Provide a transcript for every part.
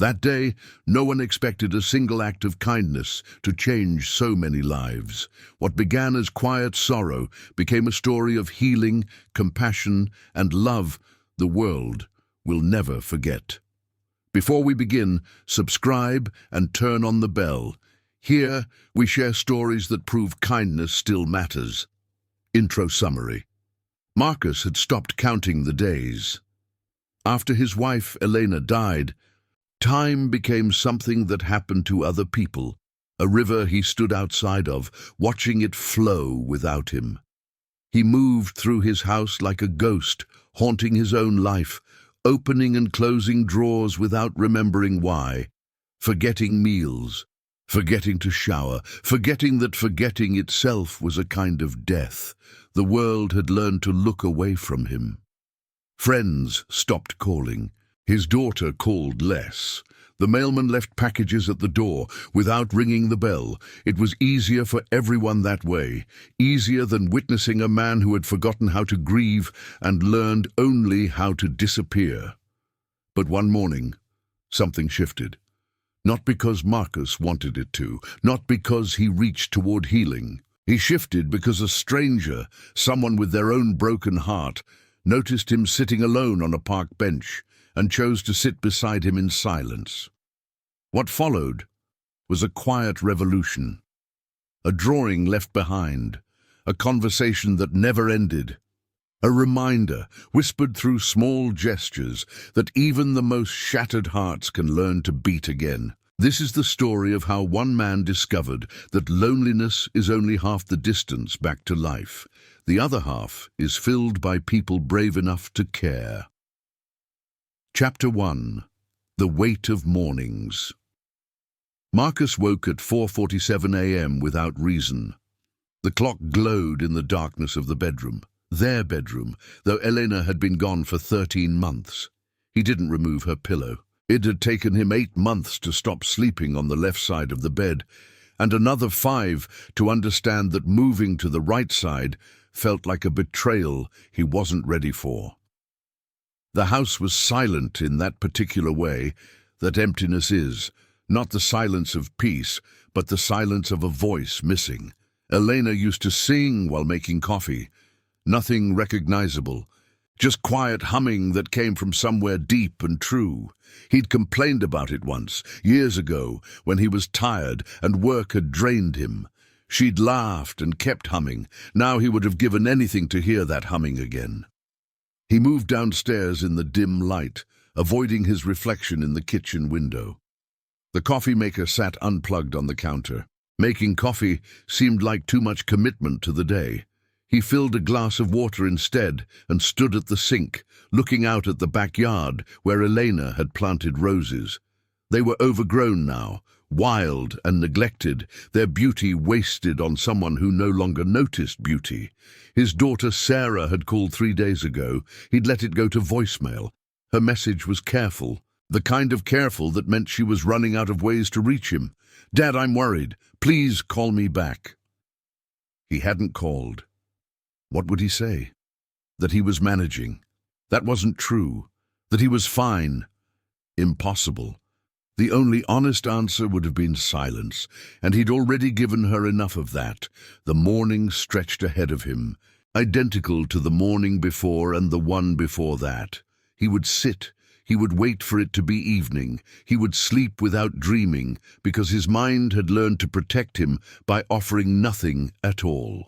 That day, no one expected a single act of kindness to change so many lives. What began as quiet sorrow became a story of healing, compassion, and love the world will never forget. Before we begin, subscribe and turn on the bell. Here, we share stories that prove kindness still matters. Intro summary. Marcus had stopped counting the days. After his wife, Elena, died, time became something that happened to other people, a river he stood outside of, watching it flow without him. He moved through his house like a ghost, haunting his own life, opening and closing drawers without remembering why, forgetting meals, forgetting to shower, forgetting that forgetting itself was a kind of death. The world had learned to look away from him. Friends stopped calling. His daughter called less. The mailman left packages at the door without ringing the bell. It was easier for everyone that way, easier than witnessing a man who had forgotten how to grieve and learned only how to disappear. But one morning, something shifted. Not because Marcus wanted it to, not because he reached toward healing. He shifted because a stranger, someone with their own broken heart, noticed him sitting alone on a park bench and chose to sit beside him in silence. What followed was a quiet revolution, a drawing left behind, a conversation that never ended, a reminder, whispered through small gestures, that even the most shattered hearts can learn to beat again. This is the story of how one man discovered that loneliness is only half the distance back to life. The other half is filled by people brave enough to care. Chapter 1. The Weight of Mornings. Marcus woke at 4:47 a.m. without reason. The clock glowed in the darkness of the bedroom, their bedroom, though Elena had been gone for 13 months. He didn't remove her pillow. It had taken him 8 months to stop sleeping on the left side of the bed, and another 5 to understand that moving to the right side felt like a betrayal he wasn't ready for. The house was silent in that particular way that emptiness is, not the silence of peace, but the silence of a voice missing. Elena used to sing while making coffee. Nothing recognizable, just quiet humming that came from somewhere deep and true. He'd complained about it once, years ago, when he was tired and work had drained him. She'd laughed and kept humming. Now he would have given anything to hear that humming again. He moved downstairs in the dim light, avoiding his reflection in the kitchen window. The coffee maker sat unplugged on the counter. Making coffee seemed like too much commitment to the day. He filled a glass of water instead and stood at the sink, looking out at the backyard where Elena had planted roses. They were overgrown now, wild and neglected, their beauty wasted on someone who no longer noticed beauty. His daughter Sarah had called 3 days ago. He'd let it go to voicemail. Her message was careful, the kind of careful that meant she was running out of ways to reach him. "Dad, I'm worried. Please call me back." He hadn't called. What would he say? That he was managing. That wasn't true. That he was fine. Impossible. The only honest answer would have been silence, and he'd already given her enough of that. The morning stretched ahead of him, identical to the morning before and the one before that. He would sit, he would wait for it to be evening, he would sleep without dreaming, because his mind had learned to protect him by offering nothing at all.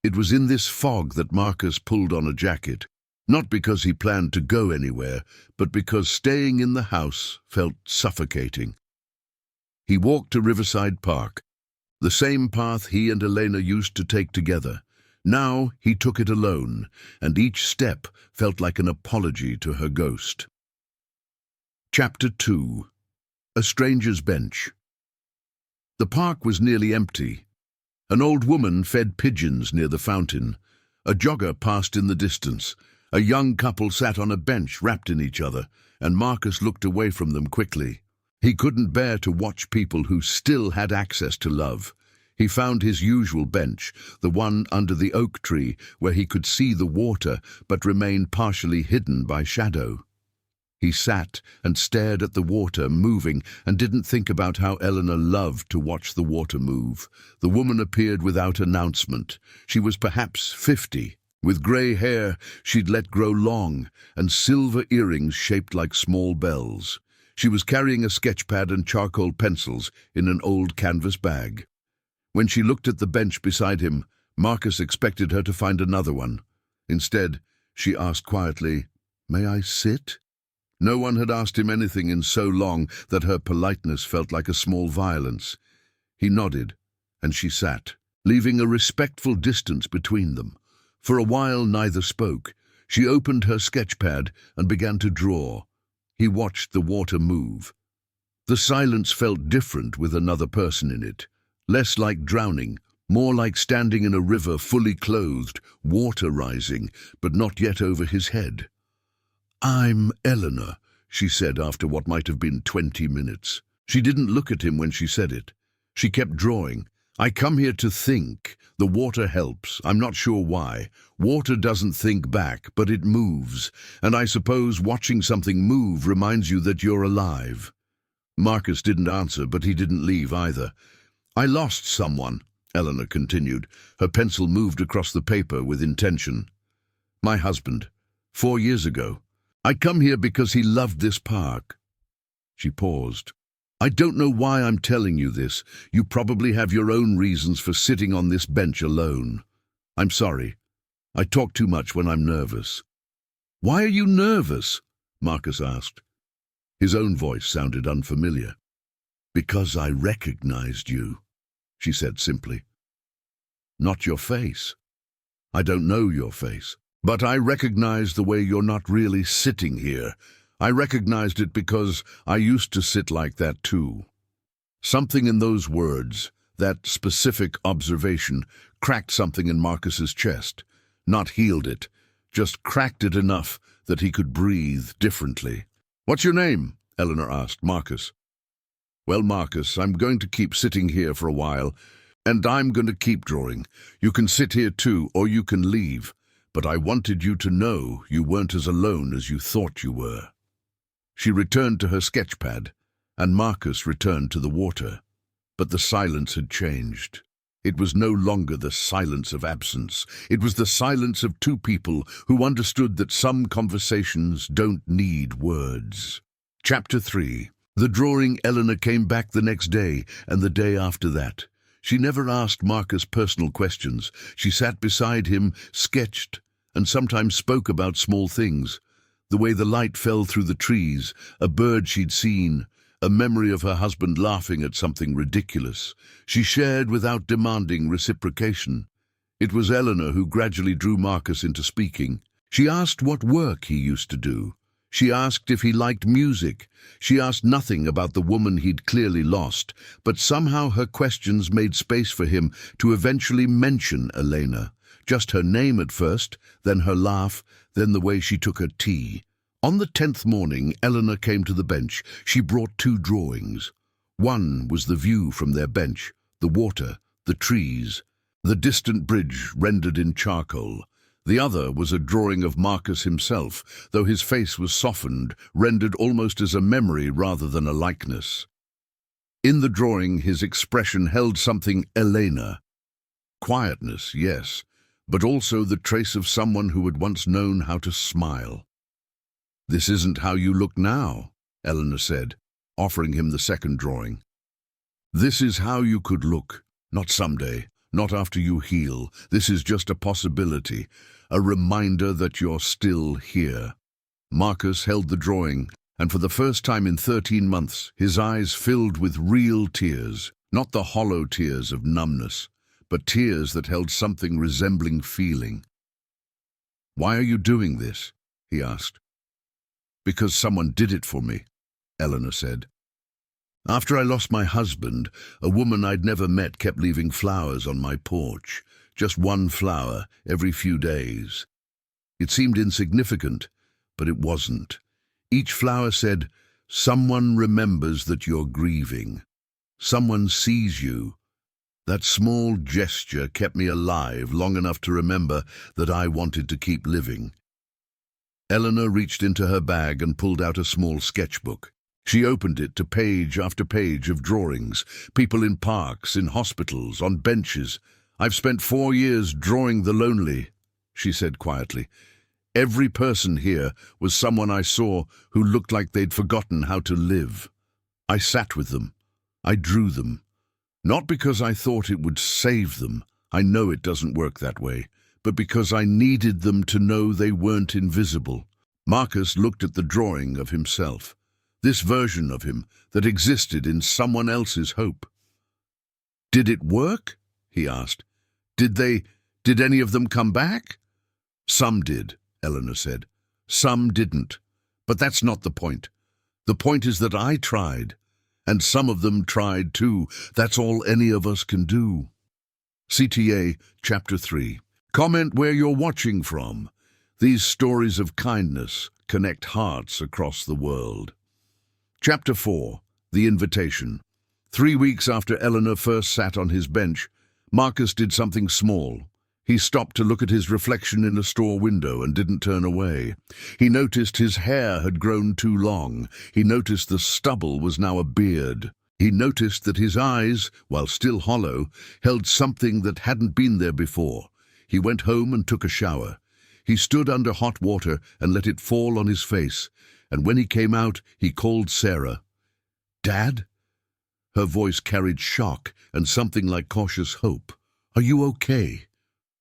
It was in this fog that Marcus pulled on a jacket, not because he planned to go anywhere, but because staying in the house felt suffocating. He walked to Riverside Park, the same path he and Elena used to take together. Now he took it alone, and each step felt like an apology to her ghost. Chapter 2. A Stranger's Bench. The park was nearly empty. An old woman fed pigeons near the fountain. A jogger passed in the distance. A young couple sat on a bench wrapped in each other, and Marcus looked away from them quickly. He couldn't bear to watch people who still had access to love. He found his usual bench, the one under the oak tree where he could see the water but remain partially hidden by shadow. He sat and stared at the water moving and didn't think about how Eleanor loved to watch the water move. The woman appeared without announcement. She was perhaps 50. With grey hair she'd let grow long and silver earrings shaped like small bells. She was carrying a sketchpad and charcoal pencils in an old canvas bag. When she looked at the bench beside him, Marcus expected her to find another one. Instead, she asked quietly, "May I sit?" No one had asked him anything in so long that her politeness felt like a small violence. He nodded, and she sat, leaving a respectful distance between them. For a while neither spoke. She opened her sketchpad and began to draw. He watched the water move. The silence felt different with another person in it, less like drowning, more like standing in a river fully clothed, water rising, but not yet over his head. "I'm Eleanor," she said after what might have been 20 minutes. She didn't look at him when she said it. She kept drawing. "I come here to think. The water helps. I'm not sure why. Water doesn't think back, but it moves. And I suppose watching something move reminds you that you're alive." Marcus didn't answer, but he didn't leave either. "I lost someone," Eleanor continued. Her pencil moved across the paper with intention. "My husband. 4 years ago. I come here because he loved this park." She paused. "I don't know why I'm telling you this. You probably have your own reasons for sitting on this bench alone. I'm sorry. I talk too much when I'm nervous." "Why are you nervous?" Marcus asked. His own voice sounded unfamiliar. "Because I recognized you," she said simply. "Not your face. I don't know your face. But I recognize the way you're not really sitting here. I recognized it because I used to sit like that too." Something in those words, that specific observation, cracked something in Marcus's chest. Not healed it, just cracked it enough that he could breathe differently. "What's your name?" Eleanor asked Marcus. "Well, Marcus, I'm going to keep sitting here for a while, and I'm going to keep drawing. You can sit here too, or you can leave. But I wanted you to know you weren't as alone as you thought you were." She returned to her sketchpad, and Marcus returned to the water. But the silence had changed. It was no longer the silence of absence. It was the silence of two people who understood that some conversations don't need words. Chapter 3. The drawing Eleanor came back the next day and the day after that. She never asked Marcus personal questions. She sat beside him, sketched, and sometimes spoke about small things. The way the light fell through the trees, a bird she'd seen, a memory of her husband laughing at something ridiculous. She shared without demanding reciprocation. It was Eleanor who gradually drew Marcus into speaking. She asked what work he used to do. She asked if he liked music. She asked nothing about the woman he'd clearly lost, but somehow her questions made space for him to eventually mention Elena. Just her name at first, then her laugh, then the way she took her tea. On the 10th morning, Eleanor came to the bench. She brought 2 drawings. One was the view from their bench, the water, the trees, the distant bridge rendered in charcoal. The other was a drawing of Marcus himself, though his face was softened, rendered almost as a memory rather than a likeness. In the drawing, his expression held something Elena. Quietness, yes, but also the trace of someone who had once known how to smile. "This isn't how you look now," Eleanor said, offering him the second drawing. "This is how you could look, not someday, not after you heal. This is just a possibility, a reminder that you're still here." Marcus held the drawing, and for the first time in 13 months, his eyes filled with real tears, not the hollow tears of numbness, but tears that held something resembling feeling. "Why are you doing this?" he asked. "Because someone did it for me," Eleanor said. "After I lost my husband, a woman I'd never met kept leaving flowers on my porch, just one flower every few days. It seemed insignificant, but it wasn't. Each flower said, 'Someone remembers that you're grieving. Someone sees you.' That small gesture kept me alive long enough to remember that I wanted to keep living." Eleanor reached into her bag and pulled out a small sketchbook. She opened it to page after page of drawings, people in parks, in hospitals, on benches. "I've spent 4 years drawing the lonely," she said quietly. "Every person here was someone I saw who looked like they'd forgotten how to live. I sat with them. I drew them. Not because I thought it would save them. I know it doesn't work that way. But because I needed them to know they weren't invisible." Marcus looked at the drawing of himself, this version of him that existed in someone else's hope. "Did it work?" he asked. Did any of them come back?" "Some did," Eleanor said. "Some didn't. But that's not the point. The point is that I tried, and some of them tried too. That's all any of us can do." CTA, Chapter 3. Comment where you're watching from. These stories of kindness connect hearts across the world. Chapter 4. The Invitation. 3 weeks after Eleanor first sat on his bench, Marcus did something small. He stopped to look at his reflection in a store window and didn't turn away. He noticed his hair had grown too long. He noticed the stubble was now a beard. He noticed that his eyes, while still hollow, held something that hadn't been there before. He went home and took a shower. He stood under hot water and let it fall on his face, and when he came out, he called Sarah. "Dad?" Her voice carried shock and something like cautious hope. "Are you okay?"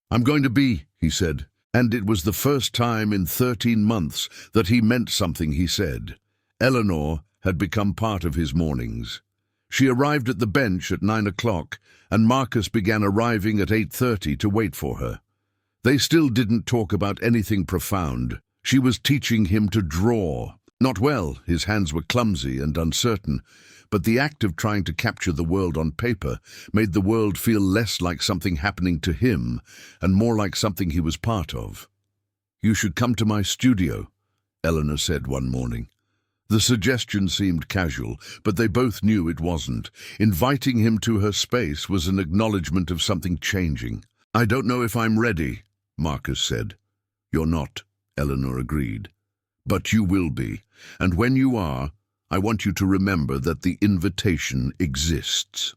"I'm going to be," he said, and it was the first time in 13 months that he meant something he said. Eleanor had become part of his mornings. She arrived at the bench at 9 o'clock, and Marcus began arriving at 8:30 to wait for her. They still didn't talk about anything profound. She was teaching him to draw. Not well, his hands were clumsy and uncertain, but the act of trying to capture the world on paper made the world feel less like something happening to him and more like something he was part of. "You should come to my studio," Eleanor said one morning. The suggestion seemed casual, but they both knew it wasn't. Inviting him to her space was an acknowledgement of something changing. "I don't know if I'm ready," Marcus said. "You're not," Eleanor agreed. "But you will be, and when you are, I want you to remember that the invitation exists."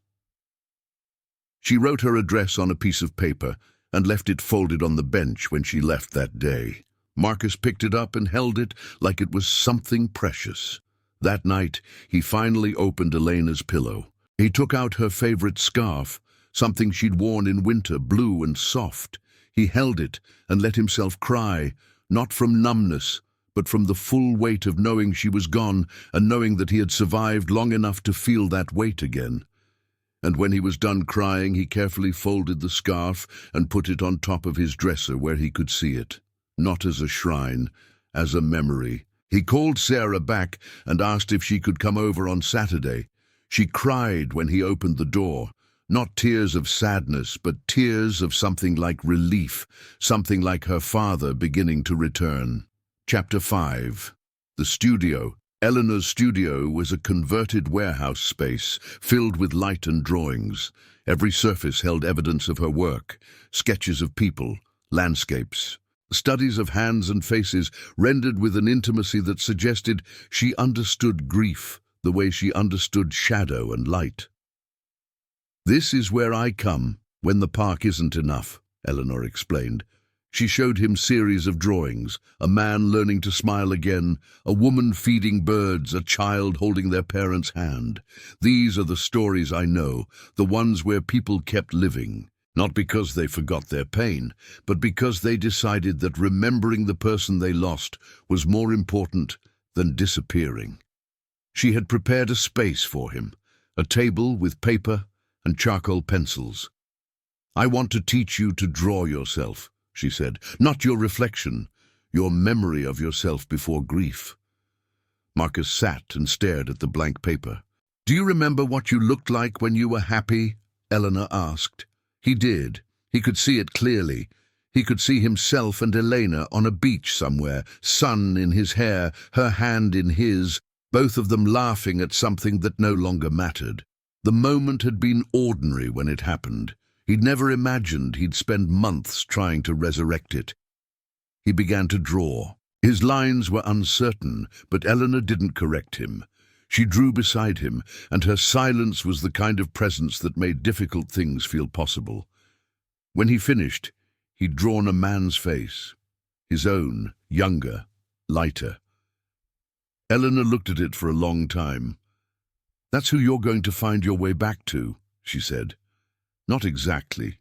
She wrote her address on a piece of paper and left it folded on the bench when she left that day. Marcus picked it up and held it like it was something precious. That night, he finally opened Elena's pillow. He took out her favorite scarf, something she'd worn in winter, blue and soft. He held it and let himself cry, not from numbness, but from the full weight of knowing she was gone and knowing that he had survived long enough to feel that weight again. And when he was done crying, he carefully folded the scarf and put it on top of his dresser where he could see it. Not as a shrine, as a memory. He called Sarah back and asked if she could come over on Saturday. She cried when he opened the door. Not tears of sadness, but tears of something like relief, something like her father beginning to return. Chapter 5. The studio. Eleanor's studio was a converted warehouse space filled with light and drawings. Every surface held evidence of her work, sketches of people, landscapes. Studies of hands and faces rendered with an intimacy that suggested she understood grief the way she understood shadow and light. "This is where I come when the park isn't enough," Eleanor explained. She showed him series of drawings, a man learning to smile again, a woman feeding birds, a child holding their parent's hand. "These are the stories I know, the ones where people kept living. Not because they forgot their pain, but because they decided that remembering the person they lost was more important than disappearing." She had prepared a space for him, a table with paper and charcoal pencils. "I want to teach you to draw yourself," she said. "Not your reflection, your memory of yourself before grief." Marcus sat and stared at the blank paper. "Do you remember what you looked like when you were happy?" Eleanor asked. He did. He could see it clearly. He could see himself and Elena on a beach somewhere, sun in his hair, her hand in his, both of them laughing at something that no longer mattered. The moment had been ordinary when it happened. He'd never imagined he'd spend months trying to resurrect it. He began to draw. His lines were uncertain, but Eleanor didn't correct him. She drew beside him, and her silence was the kind of presence that made difficult things feel possible. When he finished, he'd drawn a man's face, his own, younger, lighter. Eleanor looked at it for a long time. "That's who you're going to find your way back to," she said. "Not exactly.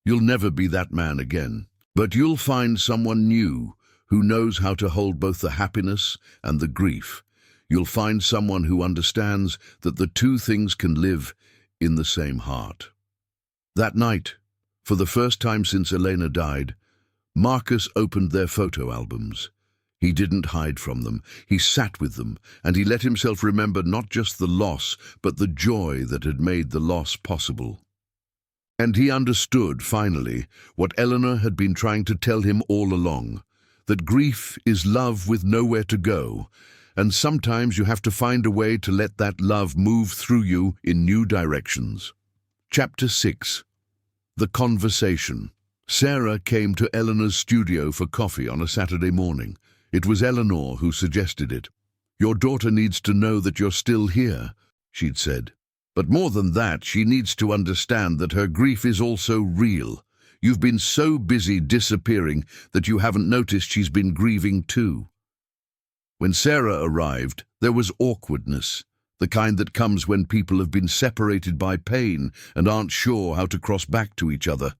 You'll never be that man again, but you'll find someone new who knows how to hold both the happiness and the grief. You'll find someone who understands that the two things can live in the same heart." That night, for the first time since Elena died, Marcus opened their photo albums. He didn't hide from them. He sat with them, and he let himself remember not just the loss, but the joy that had made the loss possible. And he understood, finally, what Eleanor had been trying to tell him all along, that grief is love with nowhere to go, and sometimes you have to find a way to let that love move through you in new directions. Chapter 6. The Conversation. Sarah came to Eleanor's studio for coffee on a Saturday morning. It was Eleanor who suggested it. "Your daughter needs to know that you're still here," she'd said. "But more than that, she needs to understand that her grief is also real. You've been so busy disappearing that you haven't noticed she's been grieving too." When Sarah arrived, there was awkwardness, the kind that comes when people have been separated by pain and aren't sure how to cross back to each other.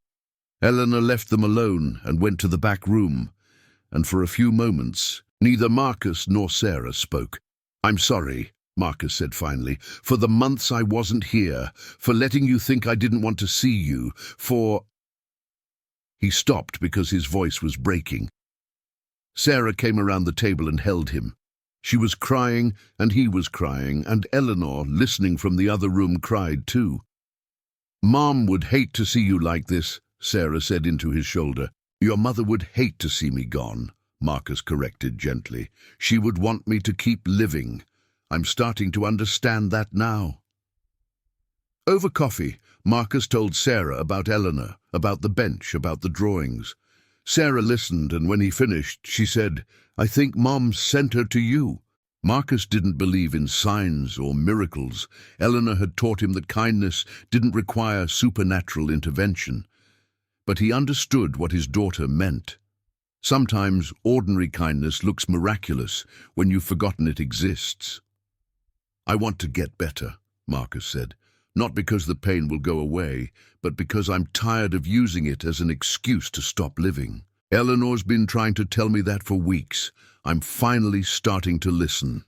Eleanor left them alone and went to the back room, and for a few moments, neither Marcus nor Sarah spoke. "I'm sorry," Marcus said finally, "for the months I wasn't here, for letting you think I didn't want to see you, for—" He stopped because his voice was breaking. Sarah came around the table and held him. She was crying, and he was crying, and Eleanor, listening from the other room, cried too. "Mom would hate to see you like this," Sarah said into his shoulder. "Your mother would hate to see me gone," Marcus corrected gently. "She would want me to keep living. I'm starting to understand that now." Over coffee, Marcus told Sarah about Eleanor, about the bench, about the drawings. Sarah listened, and when he finished, she said, "I think Mom sent her to you." Marcus didn't believe in signs or miracles. Eleanor had taught him that kindness didn't require supernatural intervention. But he understood what his daughter meant. Sometimes ordinary kindness looks miraculous when you've forgotten it exists. "I want to get better," Marcus said. "Not because the pain will go away, but because I'm tired of using it as an excuse to stop living. Eleanor's been trying to tell me that for weeks. I'm finally starting to listen."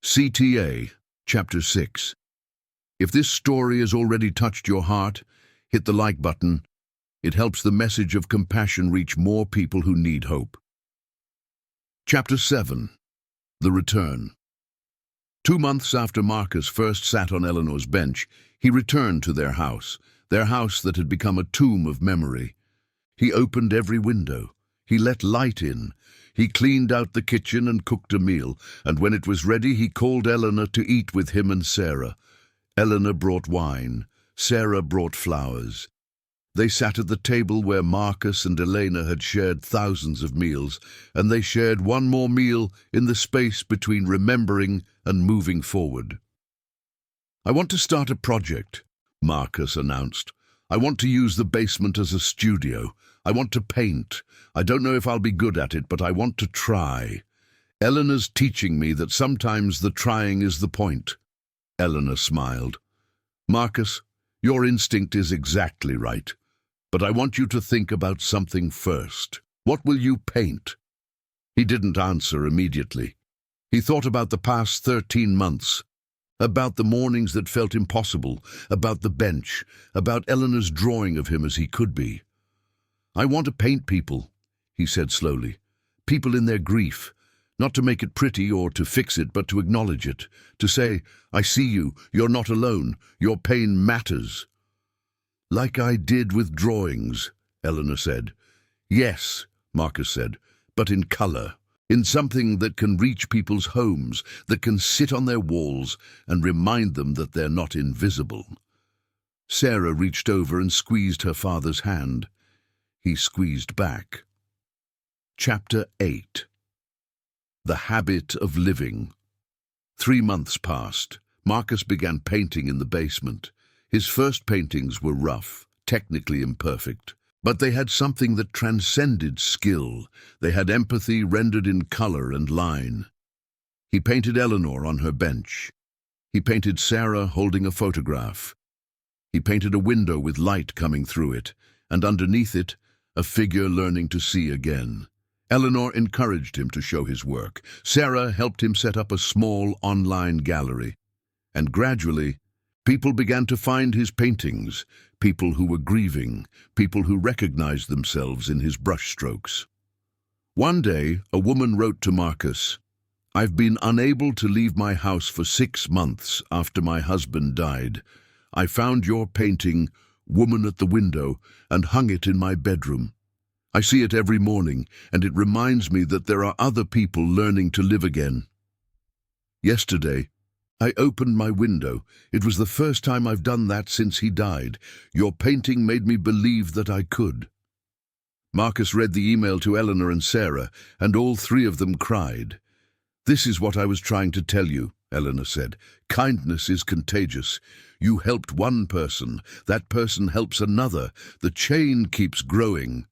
CTA, Chapter 6. If this story has already touched your heart, hit the like button. It helps the message of compassion reach more people who need hope. Chapter 7. The Return. 2 months after Marcus first sat on Eleanor's bench, he returned to their house that had become a tomb of memory. He opened every window. He let light in. He cleaned out the kitchen and cooked a meal, and when it was ready, he called Eleanor to eat with him and Sarah. Eleanor brought wine. Sarah brought flowers. They sat at the table where Marcus and Elena had shared thousands of meals, and they shared one more meal in the space between remembering and moving forward. "I want to start a project," Marcus announced. "I want to use the basement as a studio. I want to paint. I don't know if I'll be good at it, but I want to try. Eleanor's teaching me that sometimes the trying is the point." Eleanor smiled. "Marcus, your instinct is exactly right. But I want you to think about something first. What will you paint?" He didn't answer immediately. He thought about the past 13 months, about the mornings that felt impossible, about the bench, about Eleanor's drawing of him as he could be. "I want to paint people," he said slowly. "People in their grief. Not to make it pretty or to fix it, but to acknowledge it. To say, 'I see you, you're not alone, your pain matters.'" "Like I did with drawings," Eleanor said. "Yes," Marcus said, "but in color. In something that can reach people's homes, that can sit on their walls and remind them that they're not invisible." Sarah reached over and squeezed her father's hand. He squeezed back. Chapter 8. The Habit of Living. 3 months passed. Marcus began painting in the basement. His first paintings were rough, technically imperfect, but they had something that transcended skill. They had empathy rendered in color and line. He painted Eleanor on her bench. He painted Sarah holding a photograph. He painted a window with light coming through it, and underneath it, a figure learning to see again. Eleanor encouraged him to show his work. Sarah helped him set up a small online gallery. And gradually, people began to find his paintings, people who were grieving, people who recognized themselves in his brushstrokes. One day, a woman wrote to Marcus, "I've been unable to leave my house for 6 months after my husband died. I found your painting, Woman at the Window, and hung it in my bedroom. I see it every morning, and it reminds me that there are other people learning to live again. Yesterday, I opened my window. It was the first time I've done that since he died. Your painting made me believe that I could." Marcus read the email to Eleanor and Sarah, and all 3 of them cried. "This is what I was trying to tell you," Eleanor said. "Kindness is contagious. You helped one person, that person helps another. The chain keeps growing."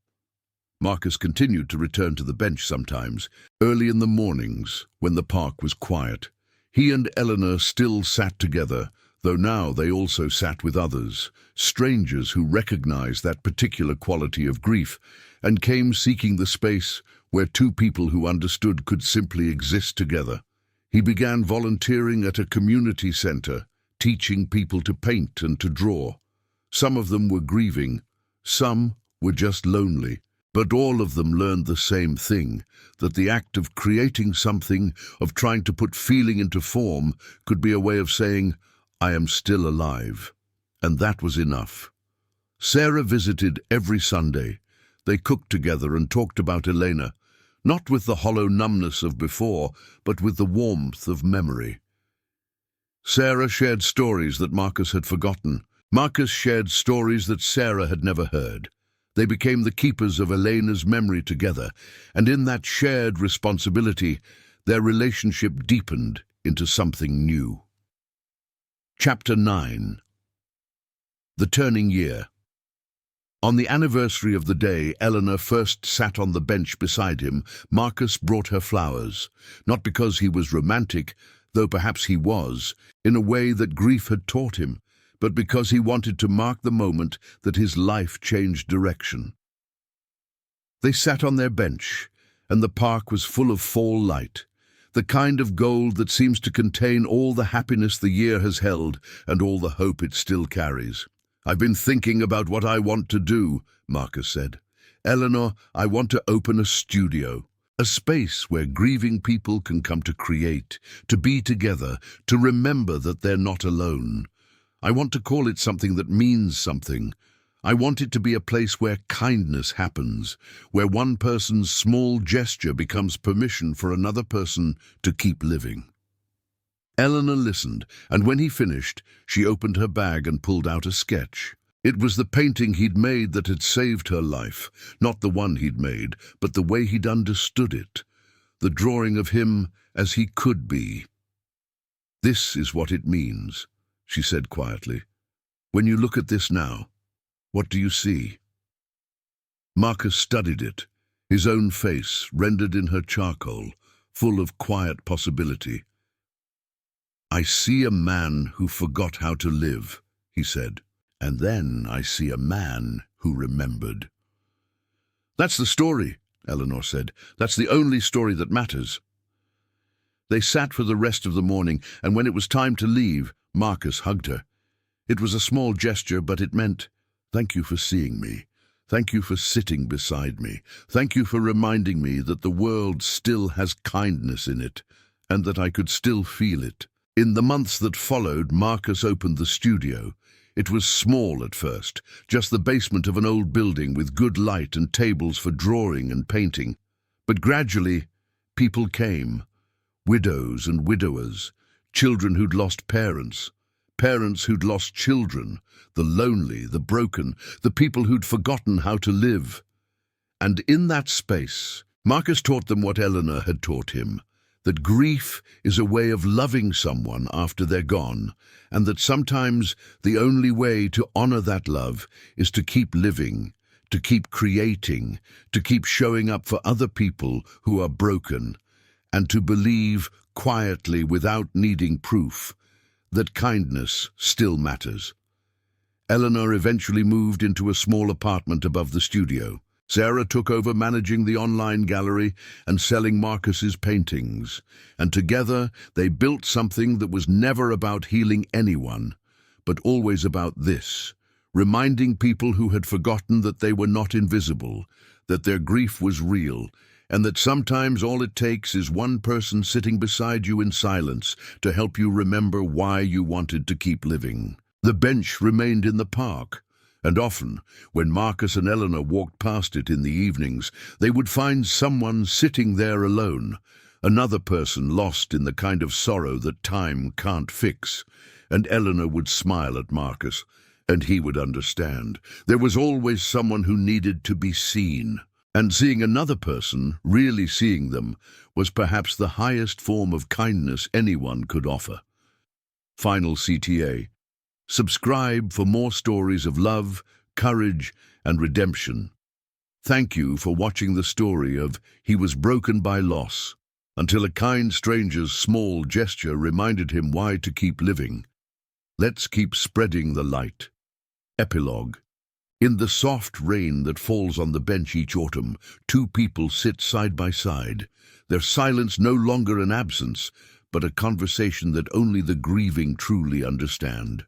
Marcus continued to return to the bench sometimes, early in the mornings, when the park was quiet. He and Eleanor still sat together, though now they also sat with others, strangers who recognized that particular quality of grief, and came seeking the space where 2 people who understood could simply exist together. He began volunteering at a community center, teaching people to paint and to draw. Some of them were grieving, some were just lonely. But all of them learned the same thing, that the act of creating something, of trying to put feeling into form, could be a way of saying, "I am still alive." And that was enough. Sarah visited every Sunday. They cooked together and talked about Elena, not with the hollow numbness of before, but with the warmth of memory. Sarah shared stories that Marcus had forgotten. Marcus shared stories that Sarah had never heard. They became the keepers of Elena's memory together, and in that shared responsibility, their relationship deepened into something new. Chapter 9. The Turning Year. On the anniversary of the day Eleanor first sat on the bench beside him, Marcus brought her flowers, not because he was romantic, though perhaps he was, in a way that grief had taught him, but because he wanted to mark the moment that his life changed direction. They sat on their bench, and the park was full of fall light, the kind of gold that seems to contain all the happiness the year has held and all the hope it still carries. "I've been thinking about what I want to do," Marcus said. "Eleanor, I want to open a studio. A space where grieving people can come to create, to be together, to remember that they're not alone. I want to call it something that means something. I want it to be a place where kindness happens, where one person's small gesture becomes permission for another person to keep living." Eleanor listened, and when he finished, she opened her bag and pulled out a sketch. It was the painting he'd made that had saved her life, not the one he'd made, but the way he'd understood it, the drawing of him as he could be. "This is what it means," she said quietly. "When you look at this now, what do you see?" Marcus studied it, his own face rendered in her charcoal, full of quiet possibility. "I see a man who forgot how to live," he said, "and then I see a man who remembered." "That's the story," Eleanor said. "That's the only story that matters." They sat for the rest of the morning, and when it was time to leave, Marcus hugged her. It was a small gesture, but it meant, "Thank you for seeing me. Thank you for sitting beside me. Thank you for reminding me that the world still has kindness in it, and that I could still feel it." In the months that followed, Marcus opened the studio. It was small at first, just the basement of an old building with good light and tables for drawing and painting. But gradually, people came. Widows and widowers, children who'd lost parents, parents who'd lost children, the lonely, the broken, the people who'd forgotten how to live. And in that space, Marcus taught them what Eleanor had taught him, that grief is a way of loving someone after they're gone, and that sometimes the only way to honor that love is to keep living, to keep creating, to keep showing up for other people who are broken, and to believe quietly without needing proof that kindness still matters. Eleanor eventually moved into a small apartment above the studio. Sarah took over managing the online gallery and selling Marcus's paintings, and together they built something that was never about healing anyone, but always about this, reminding people who had forgotten that they were not invisible, that their grief was real, and that sometimes all it takes is one person sitting beside you in silence to help you remember why you wanted to keep living. The bench remained in the park, and often, when Marcus and Eleanor walked past it in the evenings, they would find someone sitting there alone, another person lost in the kind of sorrow that time can't fix. And Eleanor would smile at Marcus, and he would understand. There was always someone who needed to be seen. And seeing another person, really seeing them, was perhaps the highest form of kindness anyone could offer. Final CTA. Subscribe for more stories of love, courage, and redemption. Thank you for watching the story of He Was Broken by Loss, until a kind stranger's small gesture reminded him why to keep living. Let's keep spreading the light. Epilogue. In the soft rain that falls on the bench each autumn, two people sit side by side, their silence no longer an absence, but a conversation that only the grieving truly understand.